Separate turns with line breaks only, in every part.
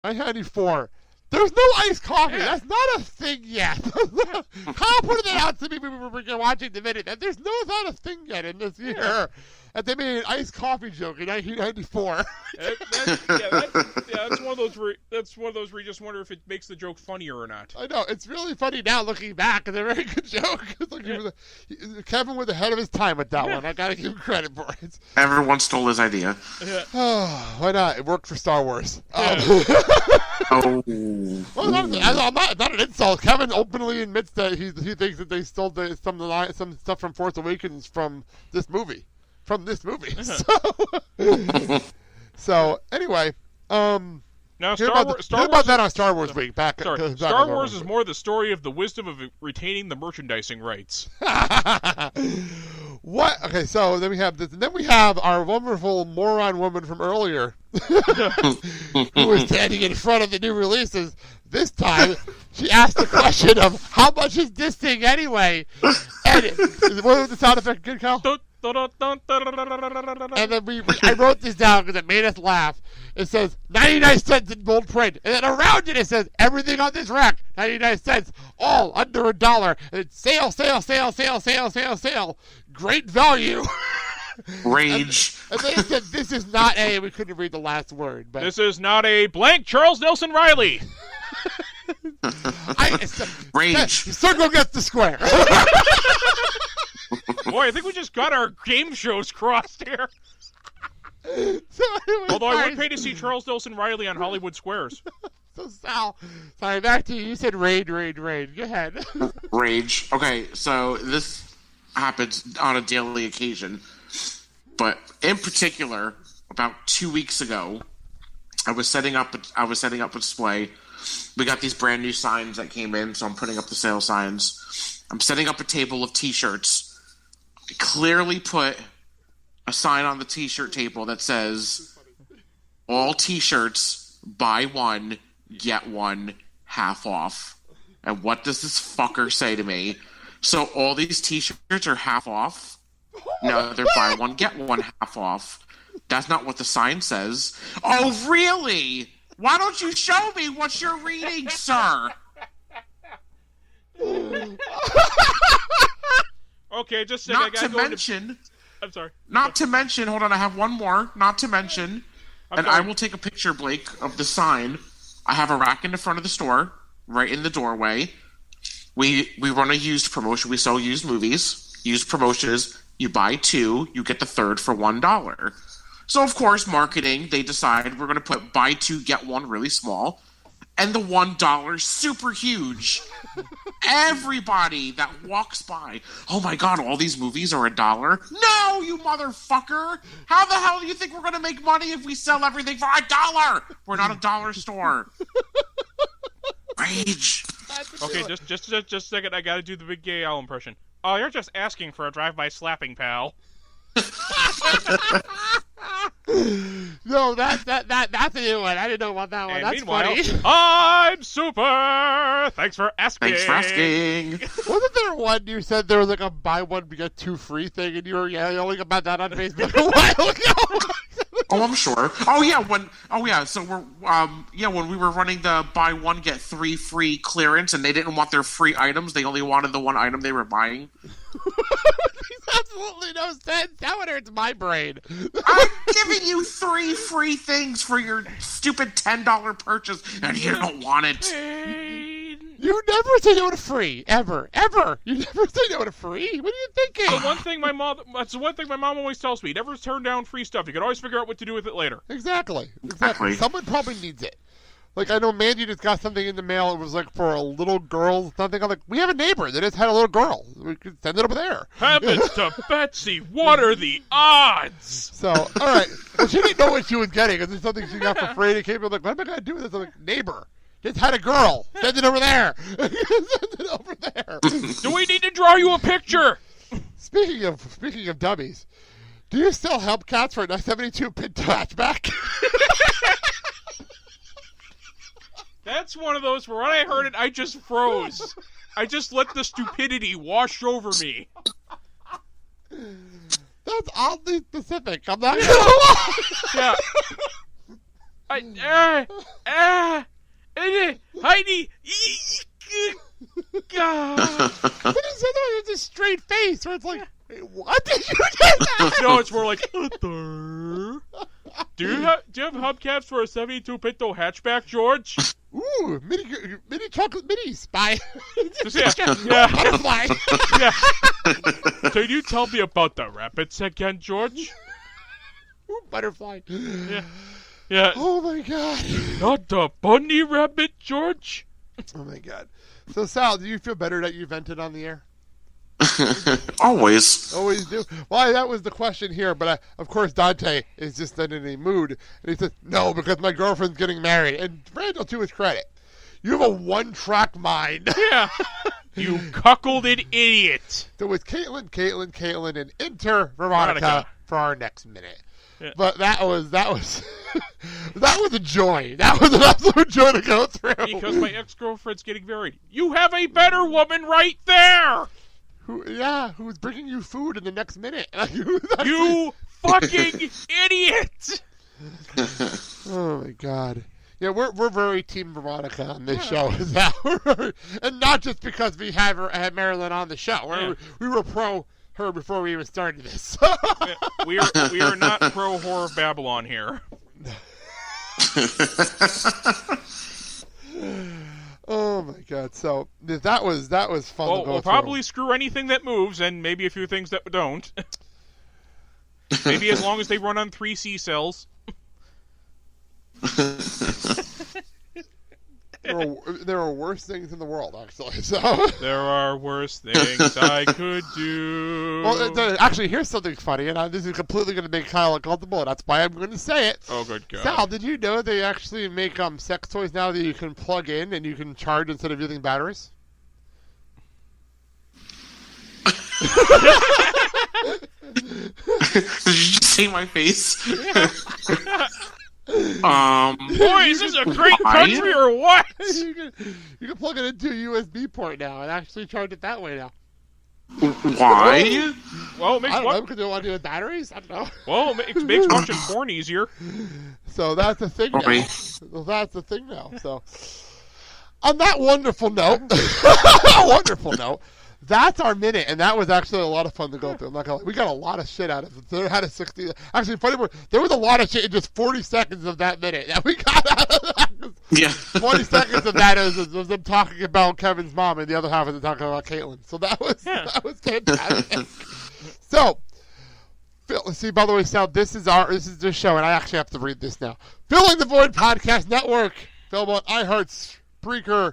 994. There's no iced coffee. Yeah. That's not a thing yet. Kyle pointed that out to me when we were watching the video. That there's not a thing yet in this year. Yeah. That they made an iced coffee joke in 1994.
That's one of those where you just wonder if it makes the joke funnier or not.
I know it's really funny now looking back. It's a very good joke. Kevin was ahead of his time with that one. I gotta give him credit for it.
Everyone stole his idea.
Yeah. Why not? It worked for Star Wars.
Oh.
Well, not an insult. Kevin openly admits that he thinks that they stole some stuff from Force Awakens from this movie. So anyway,
now
Star Wars about that on Star Wars Week.
Star Wars is more the story of the wisdom of retaining the merchandising rights.
What? Okay, so then we have this, and then we have our wonderful moron woman from earlier, who was standing in front of the new releases. This time, she asked the question of how much is this thing anyway? And what was the sound effect? Good, Kyle? And then I wrote this down because it made us laugh. It says 99 cents in bold print, and then around it says everything on this rack 99 cents, all under $1. And it's sale, great value.
Rage.
And then it said this is not a. We couldn't read the last word, but
this is not a blank Charles Nelson Riley.
Rage.
Circle gets the square.
Boy, I think we just got our game shows crossed here.
So
although I would pay to see Charles Nelson Riley on Hollywood Squares.
So Sal, sorry, back to you. You said raid. Go ahead.
Rage. Okay, so this happens on a daily occasion, but in particular, about 2 weeks ago, I was setting up a display. We got these brand new signs that came in, so I'm putting up the sale signs. I'm setting up a table of T-shirts. I clearly put a sign on the T-shirt table that says, all T-shirts, buy one, get one, half off. And what does this fucker say to me? So all these T-shirts are half off? No, they're buy one, get one, half off. That's not what the sign says. Oh, really? Why don't you show me what you're reading, sir?
Okay, just a second. I'm sorry.
Not to mention, hold on, I have one more. Not to mention, I will take a picture, Blake, of the sign. I have a rack in the front of the store, right in the doorway. We run a used promotion. We sell used movies. Used promotion is you buy two, you get the third for $1. So, of course, marketing, they decide we're going to put buy two, get one really small, and the $1 super huge. Everybody that walks by, oh my God, all these movies are $1. No, you motherfucker! How the hell do you think we're going to make money if we sell everything for $1? We're not a dollar store. Rage.
Okay, just a second. I got to do the Big Gay Al impression. Oh, you're just asking for a drive-by slapping, pal.
No, that's a new one. I didn't know about that one.
And
that's funny.
I'm super. Thanks for asking.
Wasn't there one you said there was like a buy one get two free thing, and you were yelling about that on Facebook a while ago?
Oh, I'm sure. So we're when we were running the buy one get three free clearance, and they didn't want their free items; they only wanted the one item they were buying.
Makes absolutely no sense. That one hurts my brain.
I'm giving you 3 free things for your stupid $10 purchase, and you don't want it.
You never say no to free, ever. You never say no to free. What are you thinking?
That's the one thing my mom always tells me. Never turn down free stuff. You can always figure out what to do with it later.
Exactly. Someone probably needs it. Like, I know Mandy just got something in the mail. It was, like, for a little girl. Something. I'm like, we have a neighbor that just had a little girl. We could send it over there.
Heavens to Betsy, what are the odds?
So, all right. Well, she didn't know what she was getting. It's something she got for free. And it came in like, what am I going to do with this? I'm like, neighbor. Just had a girl. Send it over there. Send it over there.
Do we need to draw you a picture?
Speaking of dummies, do you still help cats for a 72 Pinto hatchback?
That's one of those where when I heard it, I just froze. I just let the stupidity wash over me.
That's oddly specific. I'm not gonna lie.
Yeah. Heidi.
But he said that with a straight face, where it's like, hey, what did you do?
No, it's more like. Do you have hubcaps for a 72 Pinto hatchback, George?
Ooh, mini chocolate minis. Bye.
Yeah.
Butterfly.
Yeah. Can you tell me about the rabbits again, George?
Ooh, butterfly.
Yeah.
Oh my god.
Not the bunny rabbit, George.
Oh my god. So Sal, do you feel better that you vented on the air?
Always.
Always do. Well, that was the question here, but of course Dante is just not in a mood, and he says, no, because my girlfriend's getting married. And Randall, to his credit, you have a one-track mind.
Yeah. You cuckolded idiot.
So it's Caitlin, and enter Veronica for our next minute.
Yeah.
But that was that was a joy. That was an absolute joy to go through.
Because my ex-girlfriend's getting married. You have a better woman right there.
Who's bringing you food in the next minute?
You fucking idiot!
Oh my god. Yeah, we're very Team Veronica on this show, and not just because we had Marilyn on the show. We were pro her before we even started this.
we are not pro Whore of Babylon here.
Oh my god! So that was fun.
Well,
to go
we'll probably screw anything that moves, and maybe a few things that don't. Maybe as long as they run on 3 C cells.
There are worse things in the world, actually. So
there are worse things I could do.
Well, actually, here's something funny, and this is completely going to make Kyle uncomfortable. That's why I'm going to say it.
Oh, good God!
Sal, did you know they actually make sex toys now that you can plug in and you can charge instead of using batteries?
Did you just see my face?
Boy, is this a great country or what?
You can plug it into a USB port now and actually charge it that way now.
Why?
Well, it makes
I don't know, because they want to do with batteries? I don't know.
Well, it makes watching porn easier.
So that's the thing now. Well, that's the thing now. So, on that wonderful note, that's our minute, and that was actually a lot of fun to go through. I'm not gonna lie. We got a lot of shit out of it. There had a 60. Actually, funny, there was a lot of shit in just 40 seconds of that minute that we got out of that.
Yeah.
20 seconds of that was them talking about Kevin's mom, and the other half of them talking about Caitlin. So that was fantastic. So, Phil, see, by the way, Sal, this is this show, and I actually have to read this now. Filling the Void Podcast Network. Available on iHeart, Spreaker,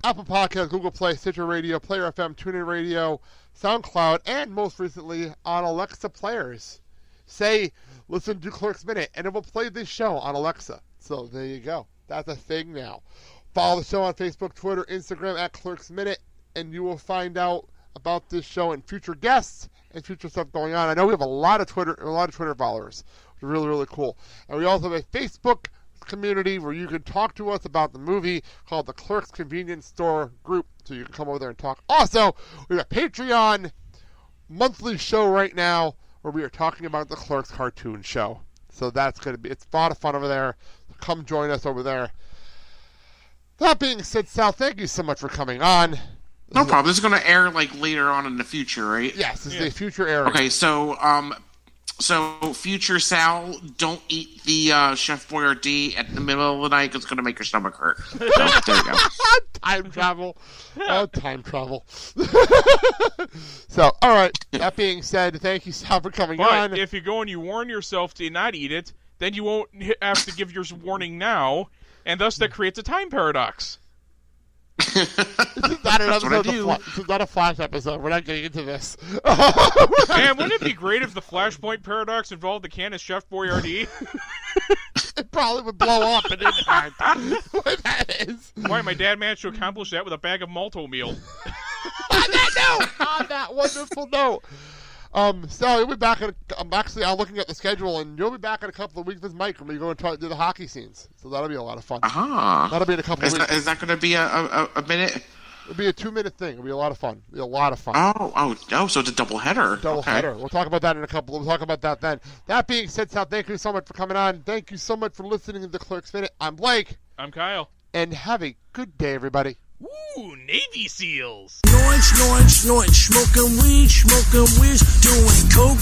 Apple Podcasts, Google Play, Stitcher Radio, Player FM, TuneIn Radio, SoundCloud, and most recently on Alexa players. Say, listen to Clerks Minute, and it will play this show on Alexa. So there you go. That's a thing now. Follow the show on Facebook, Twitter, Instagram at Clerks Minute, and you will find out about this show and future guests and future stuff going on. I know we have a lot of Twitter followers. It's really, really cool. And we also have a Facebook community where you can talk to us about the movie called the Clerks Convenience Store Group, so you can come over there and talk. Also, we have a Patreon monthly show right now where we are talking about the Clerks cartoon show. So that's going to be, it's a lot of fun over there. Come join us over there. That being said, Sal, thank you so much for coming on.
No problem. This is going to air later on in the future, right?
Yes, this is a future airing.
Okay, so future Sal, don't eat the Chef Boyardee at the middle of the night because it's going to make your stomach hurt. So, there you go.
Time travel. Oh, time travel. So, all right. That being said, thank you, Sal, for coming on.
But if you go and you warn yourself to not eat it, then you won't have to give your warning now, and thus that creates a time paradox.
This is not a Flash episode. We're not getting into this.
Man, wouldn't it be great if the Flashpoint paradox involved the can of Chef Boyardee?
It probably would blow up in impact. What that is.
Why, my dad managed to accomplish that with a bag of malto meal.
On that wonderful note. Sal, you'll be back I'm looking at the schedule, and you'll be back in a couple of weeks with Mike when we go and do the hockey scenes. So that'll be a lot of fun.
Uh-huh.
That'll be in a couple of weeks.
Is that going to be a minute?
It'll be a 2-minute thing. It'll be a lot of fun. It'll be a lot of fun.
So it's a double header.
Header. We'll talk about that in a couple. We'll talk about that then. That being said, Sal, thank you so much for coming on. Thank you so much for listening to the Clerks Minute. I'm Blake.
I'm Kyle.
And have a good day, everybody.
Woo, Navy SEALs.
Snorting weed, doing coke.